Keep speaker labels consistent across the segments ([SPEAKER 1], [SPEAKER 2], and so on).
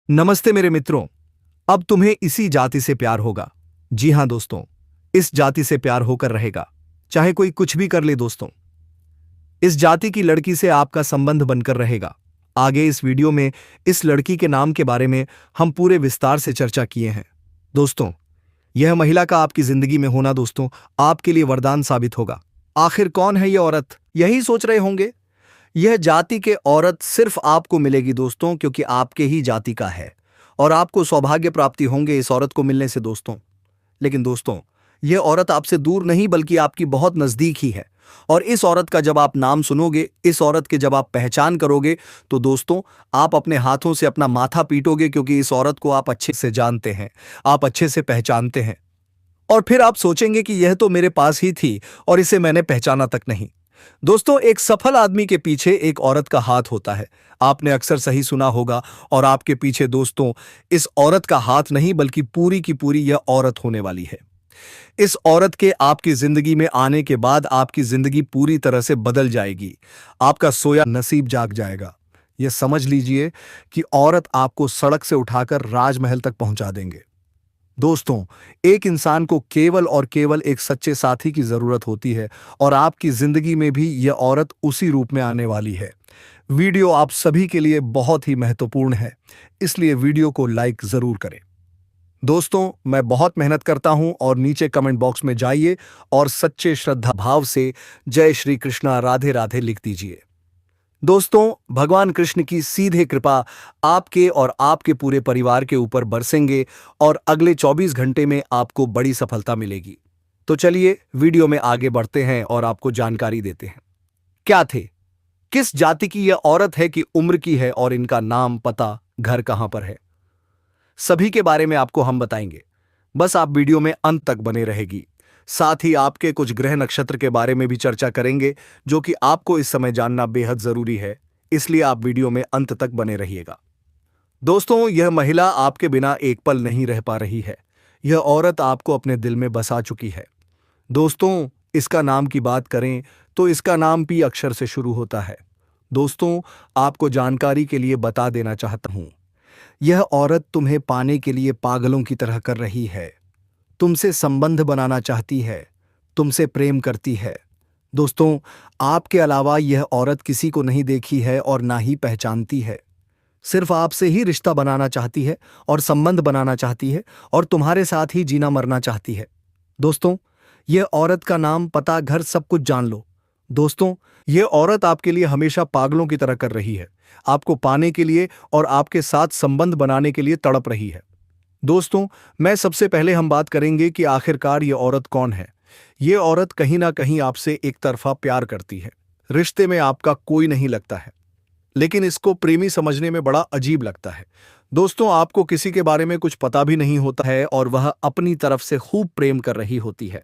[SPEAKER 1] नमस्ते मेरे मित्रों। अब तुम्हें इसी जाति से प्यार होगा। जी हां दोस्तों, इस जाति से प्यार होकर रहेगा, चाहे कोई कुछ भी कर ले दोस्तों। इस जाति की लड़की से आपका संबंध बनकर रहेगा। आगे इस वीडियो में इस लड़की के नाम के बारे में हम पूरे विस्तार से चर्चा किए हैं। दोस्तों, यह महिला का आपकी जिंदगी में होना दोस्तों आपके लिए वरदान साबित होगा। आखिर कौन है यह औरत, यही सोच रहे होंगे। यह जाति के औरत सिर्फ आपको मिलेगी दोस्तों, क्योंकि आपके ही जाति का है और आपको सौभाग्य प्राप्ति होंगे इस औरत को मिलने से दोस्तों। लेकिन दोस्तों, यह औरत आपसे दूर नहीं बल्कि आपकी बहुत नजदीक ही है। और इस औरत का जब आप नाम सुनोगे, इस औरत के जब आप पहचान करोगे, तो दोस्तों आप अपने हाथों से अपना माथा पीटोगे, क्योंकि इस औरत को आप अच्छे से जानते हैं, आप अच्छे से पहचानते हैं। और फिर आप सोचेंगे कि यह तो मेरे पास ही थी और इसे मैंने पहचाना तक नहीं। दोस्तों, एक सफल आदमी के पीछे एक औरत का हाथ होता है। आपने अक्सर सही सुना होगा। और आपके पीछे दोस्तों इस औरत का हाथ नहीं बल्कि पूरी की पूरी यह औरत होने वाली है। इस औरत के आपकी जिंदगी में आने के बाद आपकी जिंदगी पूरी तरह से बदल जाएगी। आपका सोया नसीब जाग जाएगा। यह समझ लीजिए कि औरत आपको सड़क से उठाकर राजमहल तक पहुंचा देंगे। दोस्तों, एक इंसान को केवल और केवल एक सच्चे साथी की जरूरत होती है और आपकी जिंदगी में भी यह औरत उसी रूप में आने वाली है। वीडियो आप सभी के लिए बहुत ही महत्वपूर्ण है, इसलिए वीडियो को लाइक जरूर करें। दोस्तों, मैं बहुत मेहनत करता हूं और नीचे कमेंट बॉक्स में जाइए और सच्चे श्रद्धा भाव से जय श्री कृष्णा राधे राधे लिख दीजिए। दोस्तों, भगवान कृष्ण की सीधे कृपा आपके और आपके पूरे परिवार के ऊपर बरसेंगे और अगले 24 घंटे में आपको बड़ी सफलता मिलेगी। तो चलिए वीडियो में आगे बढ़ते हैं और आपको जानकारी देते हैं। क्या थे, किस जाति की यह औरत है, कि उम्र की है और इनका नाम, पता, घर कहां पर है, सभी के बारे में आपको हम बताएंगे। बस आप वीडियो में अंत तक बने रहेगी। साथ ही आपके कुछ ग्रह नक्षत्र के बारे में भी चर्चा करेंगे, जो कि आपको इस समय जानना बेहद जरूरी है, इसलिए आप वीडियो में अंत तक बने रहिएगा। दोस्तों, यह महिला आपके बिना एक पल नहीं रह पा रही है। यह औरत आपको अपने दिल में बसा चुकी है। दोस्तों, इसका नाम की बात करें तो इसका नाम पी अक्षर से शुरू होता है। दोस्तों, आपको जानकारी के लिए बता देना चाहता हूं, यह औरत तुम्हें पाने के लिए पागलों की तरह कर रही है। तुमसे संबंध बनाना चाहती है, तुमसे प्रेम करती है। दोस्तों, आपके अलावा यह औरत किसी को नहीं देखी है और ना ही पहचानती है। सिर्फ आपसे ही रिश्ता बनाना चाहती है और संबंध बनाना चाहती है और तुम्हारे साथ ही जीना मरना चाहती है। दोस्तों, यह औरत का नाम, पता, घर सब कुछ जान लो। दोस्तों, यह औरत आपके लिए हमेशा पागलों की तरह कर रही है, आपको पाने के लिए और आपके साथ संबंध बनाने के लिए तड़प रही है। दोस्तों, मैं सबसे पहले हम बात करेंगे कि आखिरकार ये औरत कौन है। ये औरत कहीं ना कहीं आपसे एक तरफा प्यार करती है। रिश्ते में आपका कोई नहीं लगता है, लेकिन इसको प्रेमी समझने में बड़ा अजीब लगता है। दोस्तों, आपको किसी के बारे में कुछ पता भी नहीं होता है और वह अपनी तरफ से खूब प्रेम कर रही होती है।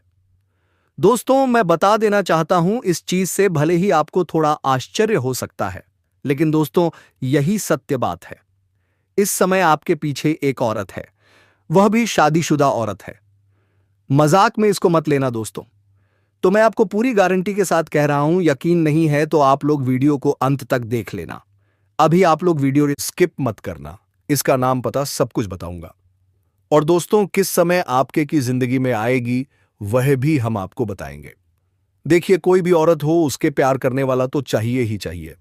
[SPEAKER 1] दोस्तों, मैं बता देना चाहता हूं, इस चीज से भले ही आपको थोड़ा आश्चर्य हो सकता है, लेकिन दोस्तों यही सत्य बात है। इस समय आपके पीछे एक औरत है, वह भी शादीशुदा औरत है। मजाक में इसको मत लेना दोस्तों। तो मैं आपको पूरी गारंटी के साथ कह रहा हूं, यकीन नहीं है तो आप लोग वीडियो को अंत तक देख लेना। अभी आप लोग वीडियो स्किप मत करना, इसका नाम, पता, सब कुछ बताऊंगा। और दोस्तों, किस समय आपके की जिंदगी में आएगी वह भी हम आपको बताएंगे। देखिए, कोई भी औरत हो, उसके प्यार करने वाला तो चाहिए ही चाहिए।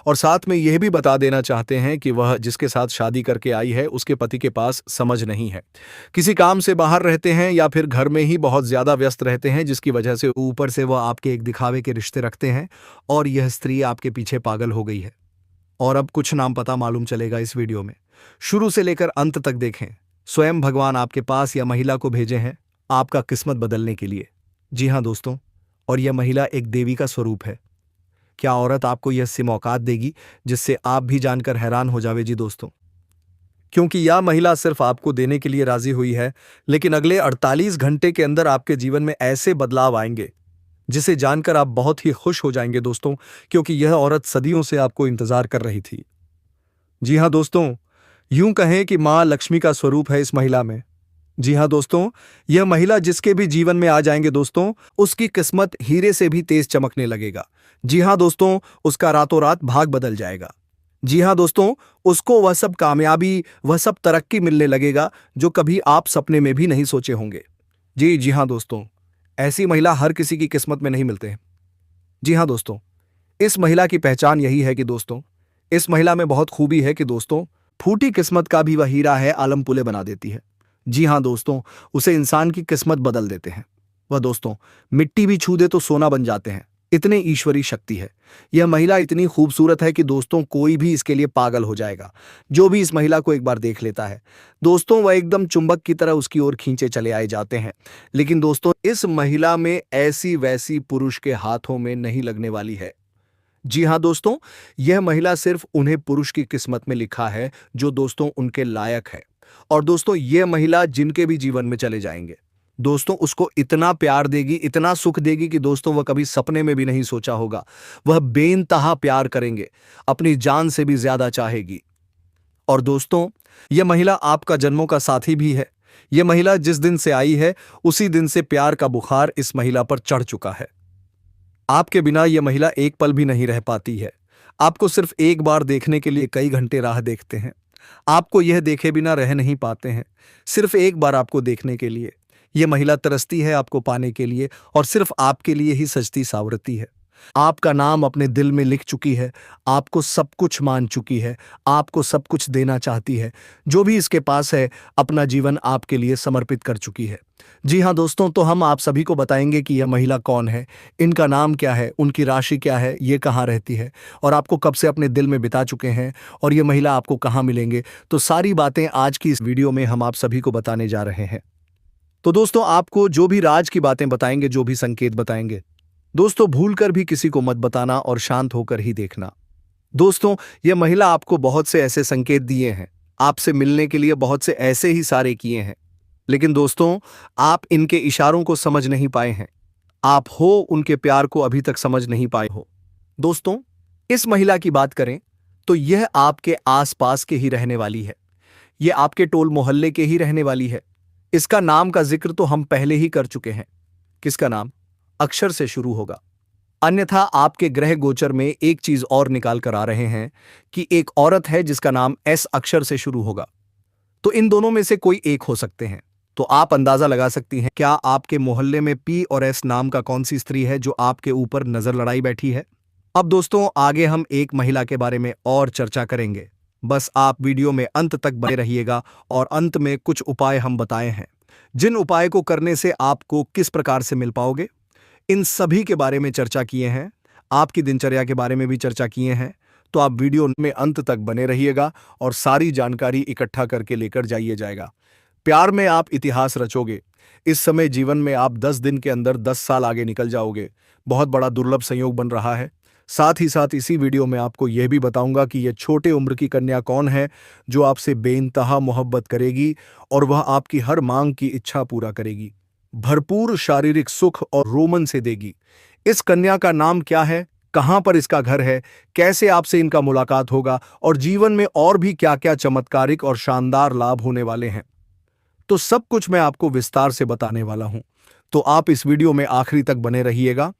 [SPEAKER 1] और साथ में यह भी बता देना चाहते हैं कि वह जिसके साथ शादी करके आई है उसके पति के पास समझ नहीं है, किसी काम से बाहर रहते हैं या फिर घर में ही बहुत ज्यादा व्यस्त रहते हैं, जिसकी वजह से ऊपर से वह आपके एक दिखावे के रिश्ते रखते हैं और यह स्त्री आपके पीछे पागल हो गई है। और अब कुछ नाम पता मालूम चलेगा इस वीडियो में, शुरू से लेकर अंत तक देखें। स्वयं भगवान आपके पास या महिला को भेजे हैं आपका किस्मत बदलने के लिए। जी हां दोस्तों, और यह महिला एक देवी का स्वरूप है। क्या औरत आपको यह सिम औकात देगी जिससे आप भी जानकर हैरान हो जावे जी दोस्तों, क्योंकि यह महिला सिर्फ आपको देने के लिए राजी हुई है, लेकिन अगले 48 घंटे के अंदर आपके जीवन में ऐसे बदलाव आएंगे जिसे जानकर आप बहुत ही खुश हो जाएंगे दोस्तों, क्योंकि यह औरत सदियों से आपको इंतजार कर रही थी। जी हां दोस्तों, यूं कहें कि मां लक्ष्मी का स्वरूप है इस महिला में। जी हां दोस्तों, यह महिला जिसके भी जीवन में आ जाएंगे दोस्तों, उसकी किस्मत हीरे से भी तेज चमकने लगेगा। जी हां दोस्तों, उसका रातों रात भाग बदल जाएगा। जी हाँ दोस्तों, उसको वह सब कामयाबी, वह सब तरक्की मिलने लगेगा जो कभी आप सपने में भी नहीं सोचे होंगे। जी हाँ दोस्तों, ऐसी महिला हर किसी की किस्मत में नहीं मिलते हैं। जी हाँ दोस्तों, इस महिला की पहचान यही है कि दोस्तों, इस महिला में बहुत खूबी है कि दोस्तों, फूटी किस्मत का भी वह हीरा है, आलम पुले बना देती है। जी हाँ दोस्तों, उसे इंसान की किस्मत बदल देते हैं। वह दोस्तों, मिट्टी भी छू दे तो सोना बन जाते हैं। इतने ईश्वरी शक्ति है। यह महिला इतनी खूबसूरत है कि दोस्तों कोई भी इसके लिए पागल हो जाएगा। जो भी इस महिला को एक बार देख लेता है दोस्तों, वह एकदम चुंबक की तरह उसकी ओर खींचे चले आए जाते हैं। लेकिन दोस्तों, इस महिला में ऐसी वैसी पुरुष के हाथों में नहीं लगने वाली है। जी हाँ दोस्तों, यह महिला सिर्फ उन्हें पुरुष की किस्मत में लिखा है जो दोस्तों उनके लायक है। और दोस्तों, यह महिला जिनके भी जीवन में चले जाएंगे दोस्तों, उसको इतना प्यार देगी, इतना सुख देगी कि दोस्तों वह कभी सपने में भी नहीं सोचा होगा। वह बेइंतहा प्यार करेंगे, अपनी जान से भी ज्यादा चाहेगी। और दोस्तों, यह महिला आपका जन्मों का साथी भी है। यह महिला जिस दिन से आई है उसी दिन से प्यार का बुखार इस महिला पर चढ़ चुका है। आपके बिना यह महिला एक पल भी नहीं रह पाती है। आपको सिर्फ एक बार देखने के लिए कई घंटे राह देखते हैं। आपको यह देखे बिना रह नहीं पाते हैं। सिर्फ एक बार आपको देखने के लिए यह महिला तरसती है, आपको पाने के लिए, और सिर्फ आपके लिए ही सजती सावरती है। आपका नाम अपने दिल में लिख चुकी है। आपको सब कुछ मान चुकी है। आपको सब कुछ देना चाहती है। जो भी इसके पास है अपना जीवन आपके लिए समर्पित कर चुकी है। जी हाँ दोस्तों, तो हम आप सभी को बताएंगे कि यह महिला कौन है, इनका नाम क्या है, उनकी राशि क्या है, ये कहाँ रहती है, और आपको कब से अपने दिल में बिता चुके हैं, और ये महिला आपको कहाँ मिलेंगे। तो सारी बातें आज की इस वीडियो में हम आप सभी को बताने जा रहे हैं। तो दोस्तों, आपको जो भी राज की बातें बताएंगे, जो भी संकेत बताएंगे दोस्तों, भूलकर भी किसी को मत बताना और शांत होकर ही देखना। दोस्तों, यह महिला आपको बहुत से ऐसे संकेत दिए हैं, आपसे मिलने के लिए बहुत से ऐसे ही सारे किए हैं, लेकिन दोस्तों, आप इनके इशारों को समझ नहीं पाए हैं। आप हो उनके प्यार को अभी तक समझ नहीं पाए हो। दोस्तों, इस महिला की बात करें तो यह आपके आसपास के ही रहने वाली है। यह आपके टोल मोहल्ले के ही रहने वाली है। इसका नाम का जिक्र तो हम पहले ही कर चुके हैं। किसका नाम अक्षर से शुरू होगा। अन्यथा आपके ग्रह गोचर में एक चीज और निकाल कर आ रहे हैं कि एक औरत है जिसका नाम एस अक्षर से शुरू होगा। तो इन दोनों में से कोई एक हो सकते हैं। तो आप अंदाजा लगा सकती हैं क्या आपके मोहल्ले में पी और एस नाम का कौन सी स्त्री है जो आपके ऊपर नजर लड़ाई बैठी है। अब दोस्तों, आगे हम एक महिला के बारे में और चर्चा करेंगे। बस आप वीडियो में अंत तक बने रहिएगा, और अंत में कुछ उपाय हम बताए हैं, जिन उपाय को करने से आपको किस प्रकार से मिल पाओगे, इन सभी के बारे में चर्चा किए हैं। आपकी दिनचर्या के बारे में भी चर्चा किए हैं। तो आप वीडियो में अंत तक बने रहिएगा और सारी जानकारी इकट्ठा करके लेकर जाइए जाएगा। प्यार में आप इतिहास रचोगे। इस समय जीवन में आप 10 दिन के अंदर 10 साल आगे निकल जाओगे। बहुत बड़ा दुर्लभ संयोग बन रहा है। साथ ही साथ इसी वीडियो में आपको यह भी बताऊंगा कि यह छोटे उम्र की कन्या कौन है जो आपसे बेइंतहा मोहब्बत करेगी और वह आपकी हर मांग की इच्छा पूरा करेगी, भरपूर शारीरिक सुख और रोमन से देगी। इस कन्या का नाम क्या है, कहां पर इसका घर है, कैसे आपसे इनका मुलाकात होगा, और जीवन में और भी क्या क्या चमत्कारिक और शानदार लाभ होने वाले हैं, तो सब कुछ मैं आपको विस्तार से बताने वाला हूं। तो आप इस वीडियो में आखिरी तक बने रहिएगा।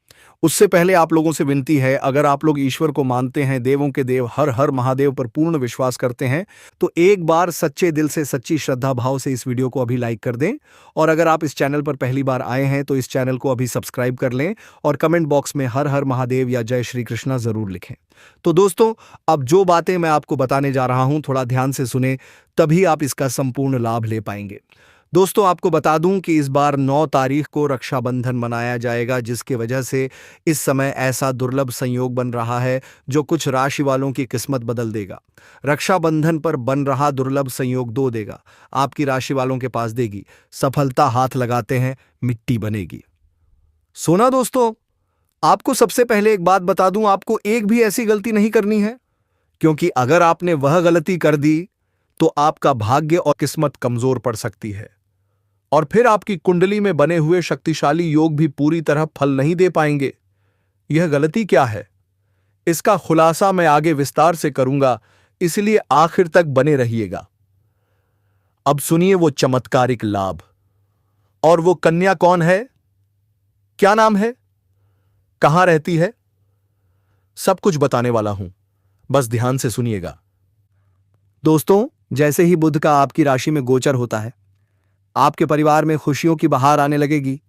[SPEAKER 1] उससे पहले आप लोगों से विनती है, अगर आप लोग ईश्वर को मानते हैं, देवों के देव हर हर महादेव पर पूर्ण विश्वास करते हैं, तो एक बार सच्चे दिल से, सच्ची श्रद्धा भाव से इस वीडियो को अभी लाइक कर दें। और अगर आप इस चैनल पर पहली बार आए हैं तो इस चैनल को अभी सब्सक्राइब कर लें, और कमेंट बॉक्स में हर हर महादेव या जय श्री कृष्णा जरूर लिखें। तो दोस्तों, अब जो बातें मैं आपको बताने जा रहा हूं थोड़ा ध्यान से सुने, तभी आप इसका संपूर्ण लाभ ले पाएंगे। दोस्तों, आपको बता दूं कि इस बार 9 तारीख को रक्षाबंधन मनाया जाएगा, जिसकी वजह से इस समय ऐसा दुर्लभ संयोग बन रहा है जो कुछ राशि वालों की किस्मत बदल देगा। रक्षाबंधन पर बन रहा दुर्लभ संयोग 2 देगा, आपकी राशि वालों के पास देगी। सफलता हाथ लगाते हैं मिट्टी बनेगी। सोना दोस्तों, आपको सबसे पहले एक बात बता दूं, आपको एक भी ऐसी गलती नहीं करनी है, क्योंकि अगर आपने वह गलती कर दी तो आपका भाग्य और किस्मत कमजोर पड़ सकती है, और फिर आपकी कुंडली में बने हुए शक्तिशाली योग भी पूरी तरह फल नहीं दे पाएंगे। यह गलती क्या है, इसका खुलासा मैं आगे विस्तार से करूंगा, इसलिए आखिर तक बने रहिएगा। अब सुनिए वो चमत्कारिक लाभ। और वो कन्या कौन है, क्या नाम है, कहां रहती है, सब कुछ बताने वाला हूं। बस ध्यान से सुनिएगा। दोस्तों, जैसे ही बुध का आपकी राशि में गोचर होता है, आपके परिवार में खुशियों की बहार आने लगेगी।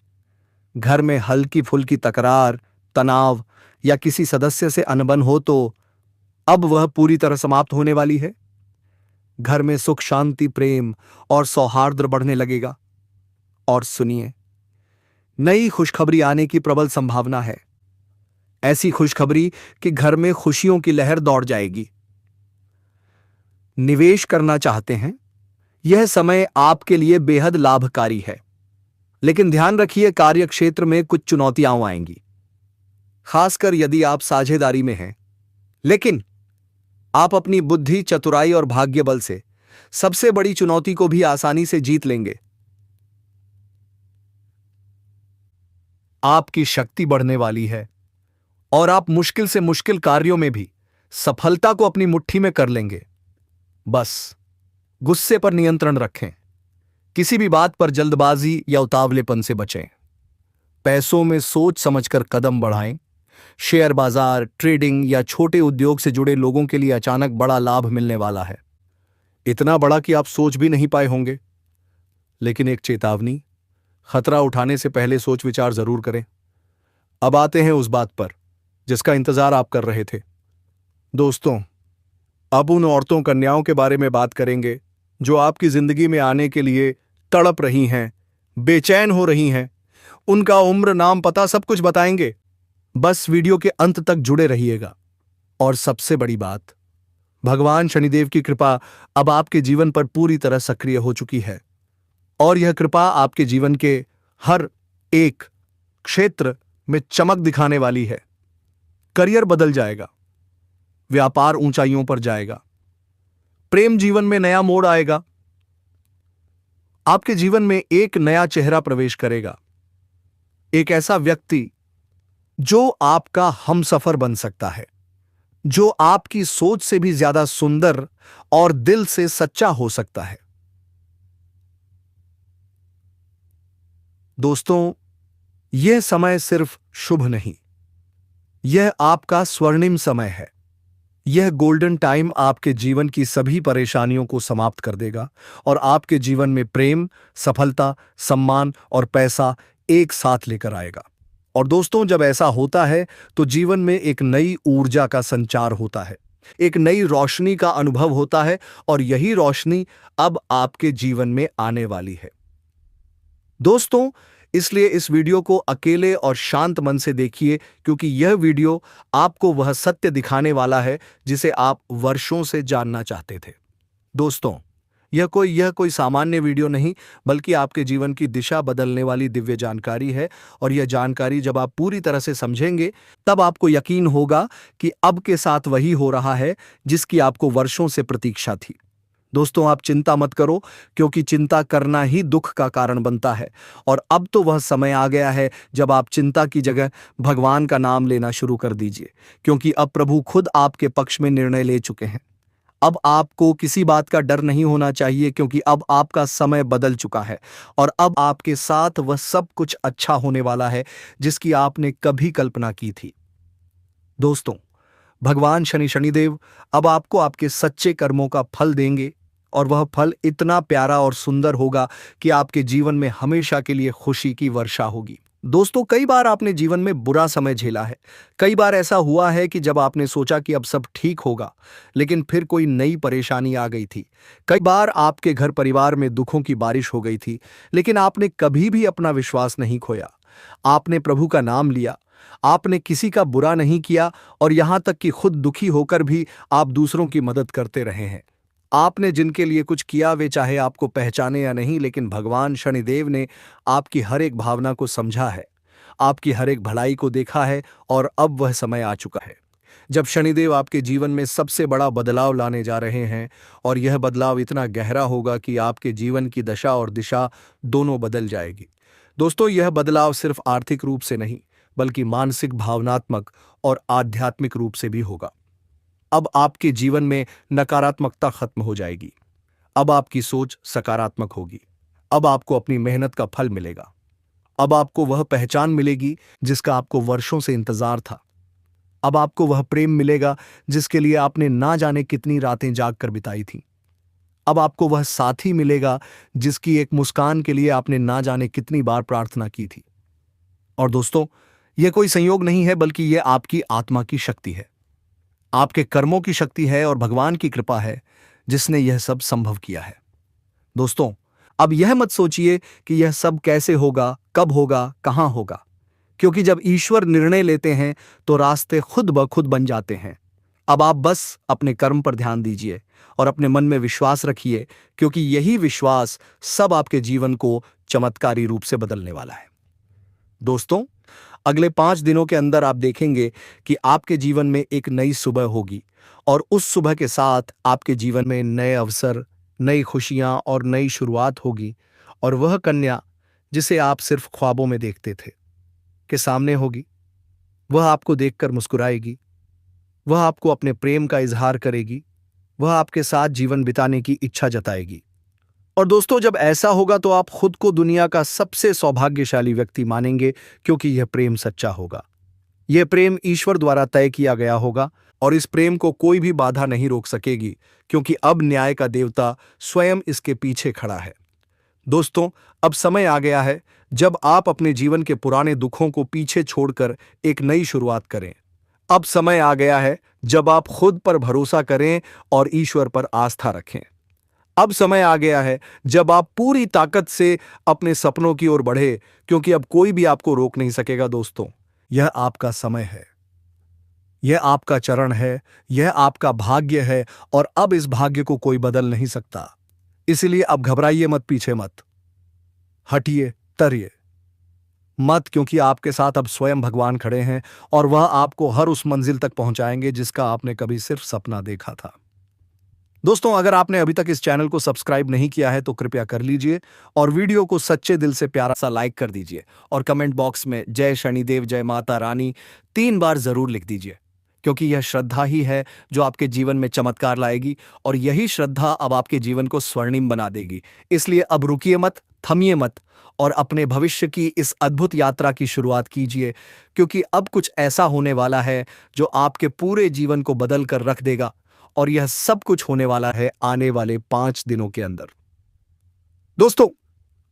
[SPEAKER 1] घर में हल्की फुल्की तकरार, तनाव या किसी सदस्य से अनबन हो तो अब वह पूरी तरह समाप्त होने वाली है। घर में सुख, शांति, प्रेम और सौहार्द बढ़ने लगेगा। और सुनिए, नई खुशखबरी आने की प्रबल संभावना है। ऐसी खुशखबरी कि घर में खुशियों की लहर दौड़ जाएगी। निवेश करना चाहते हैं? यह समय आपके लिए बेहद लाभकारी है, लेकिन ध्यान रखिए, कार्य क्षेत्र में कुछ चुनौतियां आएंगी, खासकर यदि आप साझेदारी में हैं। लेकिन आप अपनी बुद्धि, चतुराई और भाग्य बल से सबसे बड़ी चुनौती को भी आसानी से जीत लेंगे। आपकी शक्ति बढ़ने वाली है और आप मुश्किल से मुश्किल कार्यों में भी सफलता को अपनी मुट्ठी में कर लेंगे। बस गुस्से पर नियंत्रण रखें, किसी भी बात पर जल्दबाजी या उतावलेपन से बचें। पैसों में सोच समझकर कदम बढ़ाएं। शेयर बाजार, ट्रेडिंग या छोटे उद्योग से जुड़े लोगों के लिए अचानक बड़ा लाभ मिलने वाला है, इतना बड़ा कि आप सोच भी नहीं पाए होंगे। लेकिन एक चेतावनी, खतरा उठाने से पहले सोच विचार जरूर करें। अब आते हैं उस बात पर जिसका इंतजार आप कर रहे थे। दोस्तों, अब उन औरतों, कन्याओं के बारे में बात करेंगे जो आपकी जिंदगी में आने के लिए तड़प रही हैं, बेचैन हो रही हैं। उनका उम्र, नाम, पता सब कुछ बताएंगे। बस वीडियो के अंत तक जुड़े रहिएगा। और सबसे बड़ी बात, भगवान शनिदेव की कृपा अब आपके जीवन पर पूरी तरह सक्रिय हो चुकी है और यह कृपा आपके जीवन के हर एक क्षेत्र में चमक दिखाने वाली है। करियर बदल जाएगा, व्यापार ऊंचाइयों पर जाएगा, प्रेम जीवन में नया मोड़ आएगा, आपके जीवन में एक नया चेहरा प्रवेश करेगा, एक ऐसा व्यक्ति जो आपका हमसफर बन सकता है, जो आपकी सोच से भी ज्यादा सुंदर और दिल से सच्चा हो सकता है। दोस्तों, यह समय सिर्फ शुभ नहीं, यह आपका स्वर्णिम समय है। यह गोल्डन टाइम आपके जीवन की सभी परेशानियों को समाप्त कर देगा और आपके जीवन में प्रेम, सफलता, सम्मान और पैसा एक साथ लेकर आएगा। और दोस्तों, जब ऐसा होता है तो जीवन में एक नई ऊर्जा का संचार होता है, एक नई रोशनी का अनुभव होता है और यही रोशनी अब आपके जीवन में आने वाली है। दोस्तों, इसलिए इस वीडियो को अकेले और शांत मन से देखिए, क्योंकि यह वीडियो आपको वह सत्य दिखाने वाला है जिसे आप वर्षों से जानना चाहते थे। दोस्तों, यह कोई सामान्य वीडियो नहीं, बल्कि आपके जीवन की दिशा बदलने वाली दिव्य जानकारी है। और यह जानकारी जब आप पूरी तरह से समझेंगे, तब आपको यकीन होगा कि अब के साथ वही हो रहा है जिसकी आपको वर्षों से प्रतीक्षा थी। दोस्तों, आप चिंता मत करो, क्योंकि चिंता करना ही दुख का कारण बनता है। और अब तो वह समय आ गया है जब आप चिंता की जगह भगवान का नाम लेना शुरू कर दीजिए, क्योंकि अब प्रभु खुद आपके पक्ष में निर्णय ले चुके हैं। अब आपको किसी बात का डर नहीं होना चाहिए, क्योंकि अब आपका समय बदल चुका है और अब आपके साथ वह सब कुछ अच्छा होने वाला है जिसकी आपने कभी कल्पना की थी। दोस्तों, भगवान शनिदेव अब आपको आपके सच्चे कर्मों का फल देंगे और वह फल इतना प्यारा और सुंदर होगा कि आपके जीवन में हमेशा के लिए खुशी की वर्षा होगी। दोस्तों, कई बार आपने जीवन में बुरा समय झेला है। कई बार ऐसा हुआ है कि जब आपने सोचा कि अब सब ठीक होगा, लेकिन फिर कोई नई परेशानी आ गई थी। कई बार आपके घर परिवार में दुखों की बारिश हो गई थी, लेकिन आपने कभी भी अपना विश्वास नहीं खोया। आपने प्रभु का नाम लिया, आपने किसी का बुरा नहीं किया और यहां तक कि खुद दुखी होकर भी आप दूसरों की मदद करते रहे हैं। आपने जिनके लिए कुछ किया, वे चाहे आपको पहचाने या नहीं, लेकिन भगवान शनिदेव ने आपकी हर एक भावना को समझा है, आपकी हर एक भलाई को देखा है और अब वह समय आ चुका है जब शनिदेव आपके जीवन में सबसे बड़ा बदलाव लाने जा रहे हैं। और यह बदलाव इतना गहरा होगा कि आपके जीवन की दशा और दिशा दोनों बदल जाएगी। दोस्तों, यह बदलाव सिर्फ आर्थिक रूप से नहीं, बल्कि मानसिक, भावनात्मक और आध्यात्मिक रूप से भी होगा। अब आपके जीवन में नकारात्मकता खत्म हो जाएगी। अब आपकी सोच सकारात्मक होगी। अब आपको अपनी मेहनत का फल मिलेगा। अब आपको वह पहचान मिलेगी जिसका आपको वर्षों से इंतजार था। अब आपको वह प्रेम मिलेगा जिसके लिए आपने ना जाने कितनी रातें जाग कर बिताई थी। अब आपको वह साथी मिलेगा जिसकी एक मुस्कान के लिए आपने ना जाने कितनी बार प्रार्थना की थी। और दोस्तों, यह कोई संयोग नहीं है, बल्कि यह आपकी आत्मा की शक्ति है, आपके कर्मों की शक्ति है और भगवान की कृपा है जिसने यह सब संभव किया है। दोस्तों, अब यह मत सोचिए कि यह सब कैसे होगा, कब होगा, कहां होगा, क्योंकि जब ईश्वर निर्णय लेते हैं तो रास्ते खुद ब खुद बन जाते हैं। अब आप बस अपने कर्म पर ध्यान दीजिए और अपने मन में विश्वास रखिए, क्योंकि यही विश्वास सब आपके जीवन को चमत्कारी रूप से बदलने वाला है। दोस्तों, अगले 5 दिनों के अंदर आप देखेंगे कि आपके जीवन में एक नई सुबह होगी और उस सुबह के साथ आपके जीवन में नए अवसर, नई खुशियां और नई शुरुआत होगी। और वह कन्या जिसे आप सिर्फ ख्वाबों में देखते थे के सामने होगी। वह आपको देखकर मुस्कुराएगी, वह आपको अपने प्रेम का इजहार करेगी, वह आपके साथ जीवन बिताने की इच्छा जताएगी। और दोस्तों, जब ऐसा होगा तो आप खुद को दुनिया का सबसे सौभाग्यशाली व्यक्ति मानेंगे, क्योंकि यह प्रेम सच्चा होगा। यह प्रेम ईश्वर द्वारा तय किया गया होगा और इस प्रेम को कोई भी बाधा नहीं रोक सकेगी, क्योंकि अब न्याय का देवता स्वयं इसके पीछे खड़ा है। दोस्तों, अब समय आ गया है जब आप अपने जीवन के पुराने दुखों को पीछे छोड़कर एक नई शुरुआत करें। अब समय आ गया है जब आप खुद पर भरोसा करें और ईश्वर पर आस्था रखें। अब समय आ गया है जब आप पूरी ताकत से अपने सपनों की ओर बढ़े, क्योंकि अब कोई भी आपको रोक नहीं सकेगा। दोस्तों, यह आपका समय है, यह आपका चरण है, यह आपका भाग्य है और अब इस भाग्य को कोई बदल नहीं सकता। इसलिए अब घबराइए मत, पीछे मत हटिए, तरिए मत, क्योंकि आपके साथ अब स्वयं भगवान खड़े हैं और वह आपको हर उस मंजिल तक पहुंचाएंगे जिसका आपने कभी सिर्फ सपना देखा था। दोस्तों, अगर आपने अभी तक इस चैनल को सब्सक्राइब नहीं किया है तो कृपया कर लीजिए और वीडियो को सच्चे दिल से प्यारा सा लाइक कर दीजिए और कमेंट बॉक्स में जय शनिदेव, जय माता रानी 3 बार जरूर लिख दीजिए, क्योंकि यह श्रद्धा ही है जो आपके जीवन में चमत्कार लाएगी और यही श्रद्धा अब आपके जीवन को स्वर्णिम बना देगी। इसलिए अब रुकिए मत, थमिए मत और अपने भविष्य की इस अद्भुत यात्रा की शुरुआत कीजिए, क्योंकि अब कुछ ऐसा होने वाला है जो आपके पूरे जीवन को बदल कर रख देगा और यह सब कुछ होने वाला है आने वाले 5 दिनों के अंदर। दोस्तों,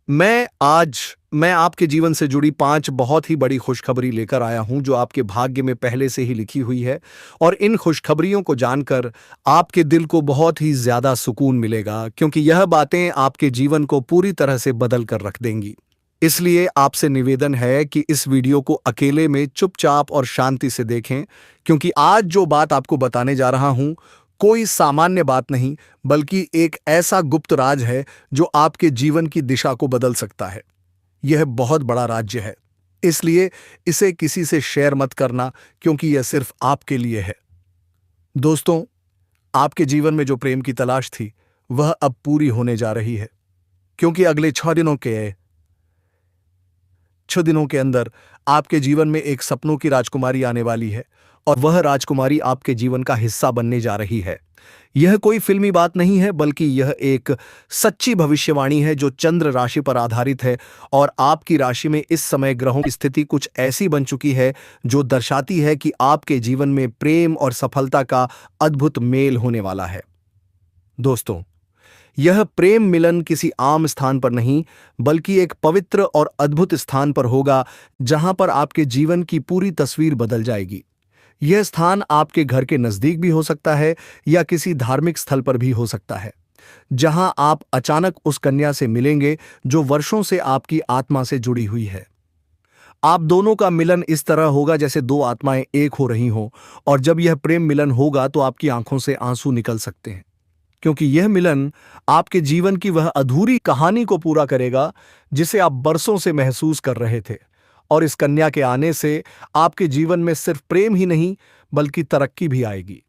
[SPEAKER 1] मैं आपके जीवन से जुड़ी 5 बहुत ही बड़ी खुशखबरी लेकर आया हूं जो आपके भाग्य में पहले से ही लिखी हुई है और इन खुशखबरियों को जानकर आपके दिल को बहुत ही ज्यादा सुकून मिलेगा, क्योंकि यह बातें आपके जीवन को पूरी तरह से बदल कर रख देंगी। इसलिए आपसे निवेदन है कि इस वीडियो को अकेले में चुपचाप और शांति से देखें, क्योंकि आज जो बात आपको बताने जा रहा हूं कोई सामान्य बात नहीं, बल्कि एक ऐसा गुप्त राज है जो आपके जीवन की दिशा को बदल सकता है। यह बहुत बड़ा राज्य है, इसलिए इसे किसी से शेयर मत करना, क्योंकि यह सिर्फ आपके लिए है। दोस्तों, आपके जीवन में जो प्रेम की तलाश थी वह अब पूरी होने जा रही है, क्योंकि अगले 6 दिनों के अंदर आपके जीवन में एक सपनों की राजकुमारी आने वाली है और वह राजकुमारी आपके जीवन का हिस्सा बनने जा रही है। यह कोई फिल्मी बात नहीं है, बल्कि यह एक सच्ची भविष्यवाणी है जो चंद्र राशि पर आधारित है और आपकी राशि में इस समय ग्रहों की स्थिति कुछ ऐसी बन चुकी है जो दर्शाती है कि आपके जीवन में प्रेम और सफलता का अद्भुत मेल होने वाला है। दोस्तों, यह प्रेम मिलन किसी आम स्थान पर नहीं, बल्कि एक पवित्र और अद्भुत स्थान पर होगा, जहां पर आपके जीवन की पूरी तस्वीर बदल जाएगी। यह स्थान आपके घर के नजदीक भी हो सकता है या किसी धार्मिक स्थल पर भी हो सकता है, जहां आप अचानक उस कन्या से मिलेंगे जो वर्षों से आपकी आत्मा से जुड़ी हुई है। आप दोनों का मिलन इस तरह होगा जैसे 2 आत्माएं एक हो रही हों, और जब यह प्रेम मिलन होगा तो आपकी आंखों से आंसू निकल सकते हैं, क्योंकि यह मिलन आपके जीवन की वह अधूरी कहानी को पूरा करेगा जिसे आप बरसों से महसूस कर रहे थे। और इस कन्या के आने से आपके जीवन में सिर्फ प्रेम ही नहीं, बल्कि तरक्की भी आएगी।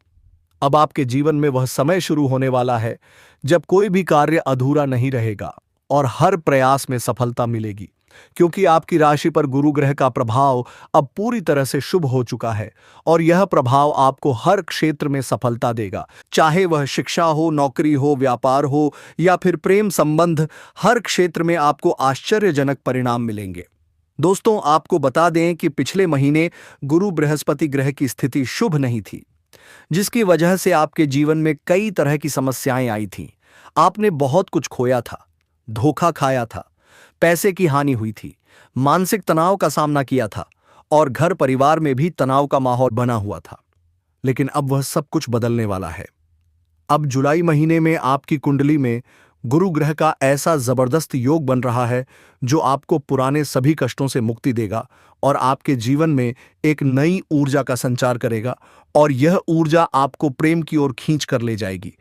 [SPEAKER 1] अब आपके जीवन में वह समय शुरू होने वाला है जब कोई भी कार्य अधूरा नहीं रहेगा और हर प्रयास में सफलता मिलेगी, क्योंकि आपकी राशि पर गुरु ग्रह का प्रभाव अब पूरी तरह से शुभ हो चुका है और यह प्रभाव आपको हर क्षेत्र में सफलता देगा, चाहे वह शिक्षा हो, नौकरी हो, व्यापार हो या फिर प्रेम संबंध। हर क्षेत्र में आपको आश्चर्यजनक परिणाम मिलेंगे। दोस्तों, आपको बता दें कि पिछले महीने गुरु बृहस्पति ग्रह की स्थिति शुभ नहीं थी, जिसकी वजह से आपके जीवन में कई तरह की समस्याएं आई थीं। आपने बहुत कुछ खोया था, धोखा खाया था, पैसे की हानि हुई थी, मानसिक तनाव का सामना किया था और घर परिवार में भी तनाव का माहौल बना हुआ था। लेकिन अब वह सब कुछ बदलने वाला है। अब जुलाई महीने में आपकी कुंडली में गुरु ग्रह का ऐसा जबरदस्त योग बन रहा है जो आपको पुराने सभी कष्टों से मुक्ति देगा और आपके जीवन में एक नई ऊर्जा का संचार करेगा। और यह ऊर्जा आपको प्रेम की ओर खींच कर ले जाएगी,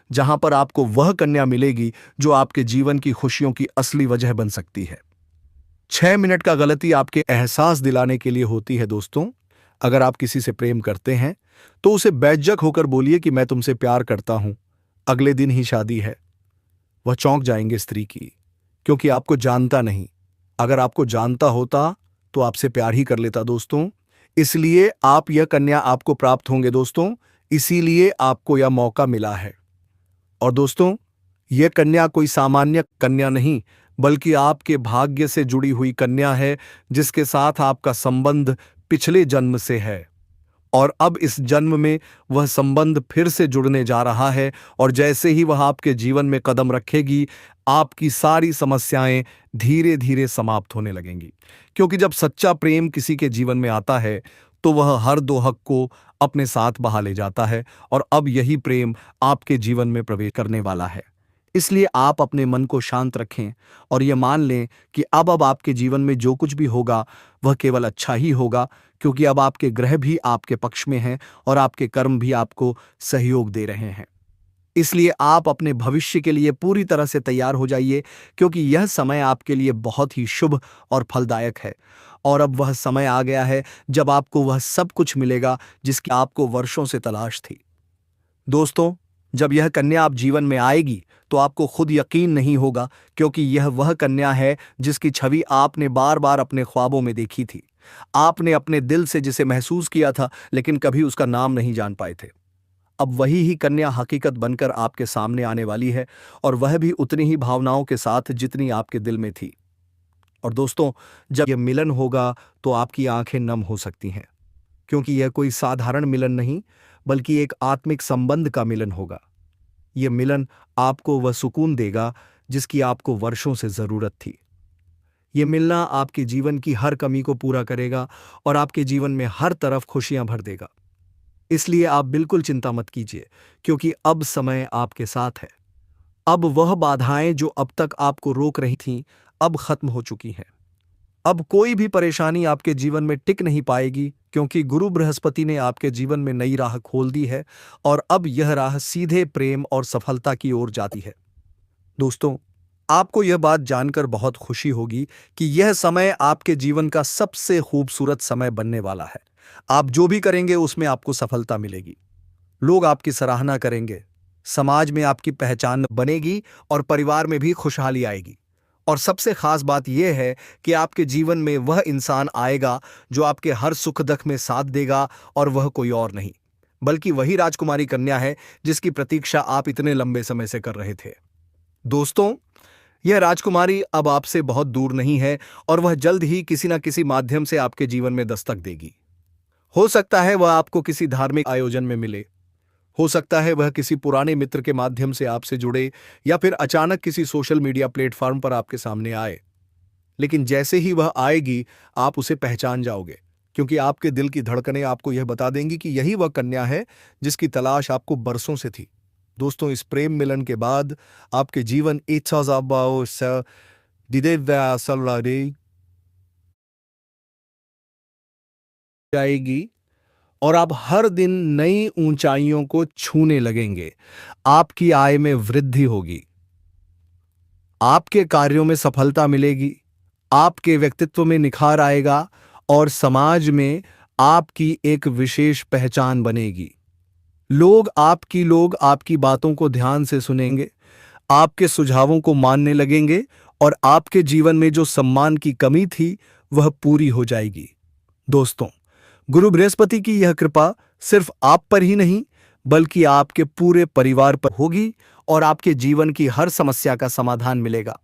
[SPEAKER 1] जहां पर आपको वह कन्या मिलेगी जो आपके जीवन की खुशियों की असली वजह बन सकती है। 6 मिनट का गलती आपके एहसास दिलाने के लिए होती है। दोस्तों, अगर आप किसी से प्रेम करते हैं तो उसे बेझिझक होकर बोलिए कि मैं तुमसे प्यार करता हूं। अगले दिन ही शादी है। वह चौंक जाएंगे स्त्री की, क्योंकि आपको जानता नहीं। अगर आपको जानता होता तो आपसे प्यार ही कर लेता। दोस्तों, इसलिए आप यह कन्या आपको प्राप्त होंगे। दोस्तों, इसीलिए आपको यह मौका मिला है। और दोस्तों, यह कन्या कोई सामान्य कन्या नहीं, बल्कि आपके भाग्य से जुड़ी हुई कन्या है, जिसके साथ आपका संबंध पिछले जन्म से है। और अब इस जन्म में वह संबंध फिर से जुड़ने जा रहा है। और जैसे ही वह आपके जीवन में कदम रखेगी, आपकी सारी समस्याएं धीरे धीरे समाप्त होने लगेंगी। क्योंकि जब सच्चा प्रेम किसी के जीवन में आता है तो वह हर दोहक को अपने साथ बहा ले जाता है। और अब यही प्रेम आपके जीवन में प्रवेश करने वाला है। इसलिए आप अपने मन को शांत रखें और यह मान लें कि अब आपके जीवन में जो कुछ भी होगा वह केवल अच्छा ही होगा, क्योंकि अब आपके ग्रह भी आपके पक्ष में हैं और आपके कर्म भी आपको सहयोग दे रहे हैं। इसलिए आप अपने भविष्य के लिए पूरी तरह से तैयार हो जाइए, क्योंकि यह समय आपके लिए बहुत ही शुभ और फलदायक है। और अब वह समय आ गया है जब आपको वह सब कुछ मिलेगा जिसकी आपको वर्षों से तलाश थी। दोस्तों, जब यह कन्या आप जीवन में आएगी तो आपको खुद यकीन नहीं होगा, क्योंकि यह वह कन्या है जिसकी छवि आपने बार बार अपने ख्वाबों में देखी थी। आपने अपने दिल से जिसे महसूस किया था, लेकिन कभी उसका नाम नहीं जान पाए थे। अब वही ही कन्या हकीकत बनकर आपके सामने आने वाली है, और वह भी उतनी ही भावनाओं के साथ जितनी आपके दिल में थी। और दोस्तों, जब यह मिलन होगा तो आपकी आंखें नम हो सकती हैं, क्योंकि यह कोई साधारण मिलन नहीं, बल्कि एक आत्मिक संबंध का मिलन होगा। यह मिलन आपको वह सुकून देगा जिसकी आपको वर्षों से जरूरत थी। यह मिलना आपके जीवन की हर कमी को पूरा करेगा और आपके जीवन में हर तरफ खुशियां भर देगा। इसलिए आप बिल्कुल चिंता मत कीजिए, क्योंकि अब समय आपके साथ है। अब वह बाधाएं जो अब तक आपको रोक रही थीं, अब खत्म हो चुकी हैं। अब कोई भी परेशानी आपके जीवन में टिक नहीं पाएगी, क्योंकि गुरु बृहस्पति ने आपके जीवन में नई राह खोल दी है और अब यह राह सीधे प्रेम और सफलता की ओर जाती है। दोस्तों, आपको यह बात जानकर बहुत खुशी होगी कि यह समय आपके जीवन का सबसे खूबसूरत समय बनने वाला है। आप जो भी करेंगे उसमें आपको सफलता मिलेगी। लोग आपकी सराहना करेंगे, समाज में आपकी पहचान बनेगी और परिवार में भी खुशहाली आएगी। और सबसे खास बात यह है कि आपके जीवन में वह इंसान आएगा जो आपके हर सुख दुख में साथ देगा, और वह कोई और नहीं बल्कि वही राजकुमारी कन्या है जिसकी प्रतीक्षा आप इतने लंबे समय से कर रहे थे। दोस्तों, यह राजकुमारी अब आपसे बहुत दूर नहीं है और वह जल्द ही किसी न किसी माध्यम से आपके जीवन में दस्तक देगी। हो सकता है वह आपको किसी धार्मिक आयोजन में मिले, हो सकता है वह किसी पुराने मित्र के माध्यम से आपसे जुड़े, या फिर अचानक किसी सोशल मीडिया प्लेटफॉर्म पर आपके सामने आए। लेकिन जैसे ही वह आएगी आप उसे पहचान जाओगे, क्योंकि आपके दिल की धड़कनें आपको यह बता देंगी कि यही वह कन्या है जिसकी तलाश आपको बरसों से थी। दोस्तों, इस प्रेम मिलन के बाद आपके जीवन जाएगी और आप हर दिन नई ऊंचाइयों को छूने लगेंगे। आपकी आय में वृद्धि होगी, आपके कार्यों में सफलता मिलेगी, आपके व्यक्तित्व में निखार आएगा और समाज में आपकी एक विशेष पहचान बनेगी। लोग आपकी बातों को ध्यान से सुनेंगे, आपके सुझावों को मानने लगेंगे और आपके जीवन में जो सम्मान की कमी थी वह पूरी हो जाएगी। दोस्तों, गुरु बृहस्पति की यह कृपा सिर्फ आप पर ही नहीं बल्कि आपके पूरे परिवार पर होगी और आपके जीवन की हर समस्या का समाधान मिलेगा।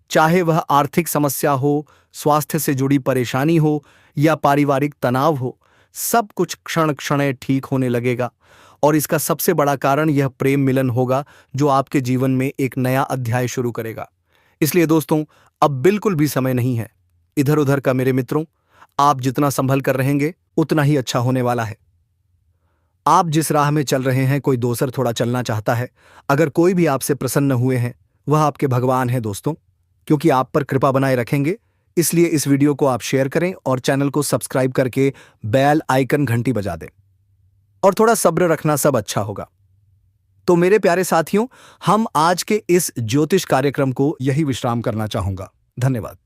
[SPEAKER 1] चाहे वह आर्थिक समस्या हो, स्वास्थ्य से जुड़ी परेशानी हो या पारिवारिक तनाव हो, सब कुछ क्षण क्षण ठीक होने लगेगा। और इसका सबसे बड़ा कारण यह प्रेम मिलन होगा जो आपके जीवन में एक नया अध्याय शुरू करेगा। इसलिए दोस्तों, अब बिल्कुल भी समय नहीं है इधर उधर का। मेरे मित्रों, आप जितना संभल कर रहेंगे उतना ही अच्छा होने वाला है। आप जिस राह में चल रहे हैं, कोई दोसर थोड़ा चलना चाहता है। अगर कोई भी आपसे प्रसन्न हुए हैं, वह आपके भगवान हैं दोस्तों, क्योंकि आप पर कृपा बनाए रखेंगे। इसलिए इस वीडियो को आप शेयर करें और चैनल को सब्सक्राइब करके बेल आइकन घंटी बजा दें। और थोड़ा सब्र रखना, सब अच्छा होगा। तो मेरे प्यारे साथियों, हम आज के इस ज्योतिष कार्यक्रम को यही विश्राम करना चाहूंगा। धन्यवाद।